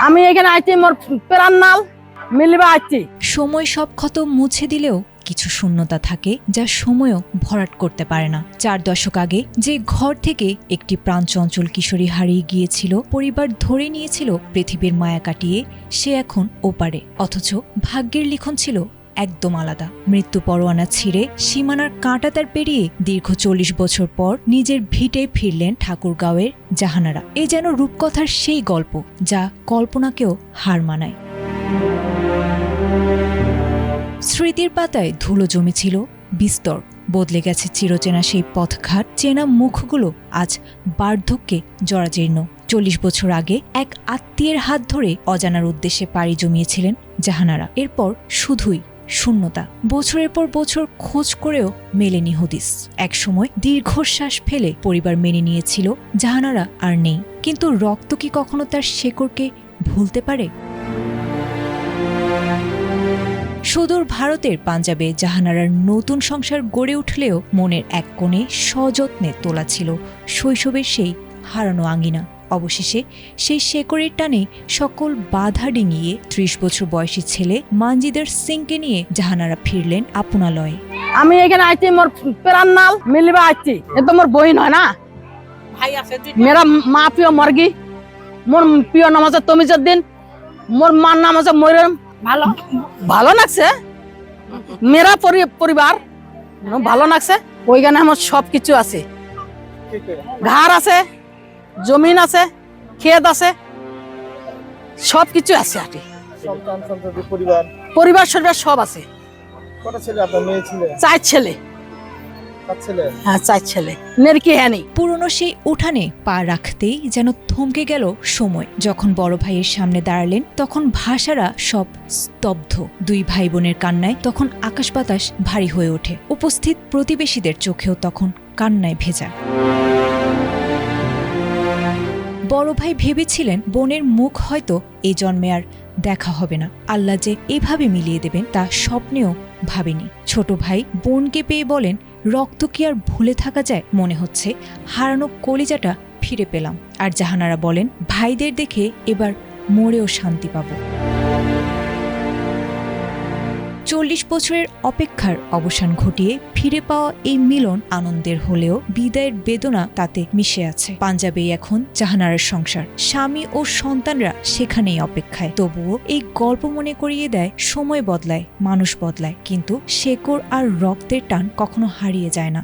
আমি এখানে আইছি মোর প্রাণ নাল মিলিবা আইছি। সময় সব ক্ষত মুছে দিলেও কিছু শূন্যতা থাকে যা সময়ও ভরাট করতে পারে না। 4 দশক আগে যে ঘর থেকে একটি প্রাণচঞ্চল কিশোরী হারিয়ে গিয়েছিল, পরিবার ধরে নিয়েছিল পৃথিবীর মায়া কাটিয়ে, সে এখন ওপারে। অথচ ভাগ্যের লিখন ছিল একদম আলাদা। মৃত্যু পরোয়ানা ছিঁড়ে সীমানার কাঁটা তার পেরিয়ে দীর্ঘ 40 বছর পর নিজের ভিটে ফিরলেন ঠাকুরগাঁওয়ের জাহানারা। এ যেন রূপকথার সেই গল্প যা কল্পনাকেও হার মানায়। স্মৃতির পাতায় ধুলো জমেছিল বিস্তর, বদলে গেছে চিরচেনা সেই পথঘাট, চেনা মুখগুলো আজ বার্ধক্যে জরাজীর্ণ। 40 বছর আগে এক আত্মীয়ের হাত ধরে অজানার উদ্দেশ্যে পাড়ি জমিয়েছিলেন জাহানারা। এরপর শুধুই শূন্যতা। বছরের পর বছর খোঁজ করেও মেলেনি হদিস। একসময় দীর্ঘশ্বাস ফেলে পরিবার মেনে নিয়েছিল জাহানারা আর নেই। কিন্তু রক্ত কি কখনো তার শেকড়কে ভুলতে পারে? সুদূর ভারতের পাঞ্জাবে জাহানারার নতুন সংসার গড়ে উঠলেও মনের এক কোণে সযত্নে তোলা ছিল শৈশবের সেই হারানো আঙ্গিনা। অবশেষে সেই শেকড়ের টানে সকল বাধা ডিঙিয়ে 30 বছর বয়সী ছেলে মানজিদার সিংকে নিয়ে জাহানারা ফিরলেন আপনালয়ে। আমি এখানে আইছি মোর প্রাণ নাল মিলিবা আইছি। এ তো মোর বহিন হয় না, ভাই আছে। মেরা মা প্রিয় মর্গি, মোর প্রিয় নাম আছে তমিজুদ্দিন, মোর মার নাম আছে মরিয়ম। ভালো ভালো লাগছে, মেরা পরিবার ভালো লাগছে। ওইখানে আমার সবকিছু আছে, ঘর আছে, জমিন আছে, ক্ষেত আছে, সবকিছু আছে। আর পরিবার সব আছে। 4 ছেলে। হ্যাঁ, 4 ছেলে। নেরকি হ্যাঁ নেই। পুরনো সেই উঠানে পা রাখতেই যেন থমকে গেল সময়। যখন বড় ভাইয়ের সামনে দাঁড়ালেন তখন ভাষারা সব স্তব্ধ। 2 ভাই বোনের কান্নায় তখন আকাশ বাতাস ভারী হয়ে ওঠে। উপস্থিত প্রতিবেশীদের চোখেও তখন কান্নায় ভেজা। বড় ভাই ভেবেছিলেন বোনের মুখ হয়তো এই জন্মে আর দেখা হবে না। আল্লাহ যে এভাবে মিলিয়ে দেবেন তা স্বপ্নেও ভাবেনি। ছোট ভাই বোনকে পেয়ে বলেন, রক্ত কি আর ভুলে থাকা যায়? মনে হচ্ছে হারানো কলিজাটা ফিরে পেলাম। আর জাহানারা বলেন, ভাইদের দেখে এবার মরেও শান্তি পাব। 40 বছরের অপেক্ষার অবসান ঘটিয়ে ফিরে পাওয়া এই মিলন আনন্দের হলেও বিদায়ের বেদনা তাতে মিশে আছে। পাঞ্জাবেই এখন জাহানারার সংসার, স্বামী ও সন্তানরা সেখানেই অপেক্ষায়। তবুও এই গল্প মনে করিয়ে দেয়, সময় বদলায়, মানুষ বদলায়, কিন্তু শেকড় আর রক্তের টান কখনো হারিয়ে যায় না।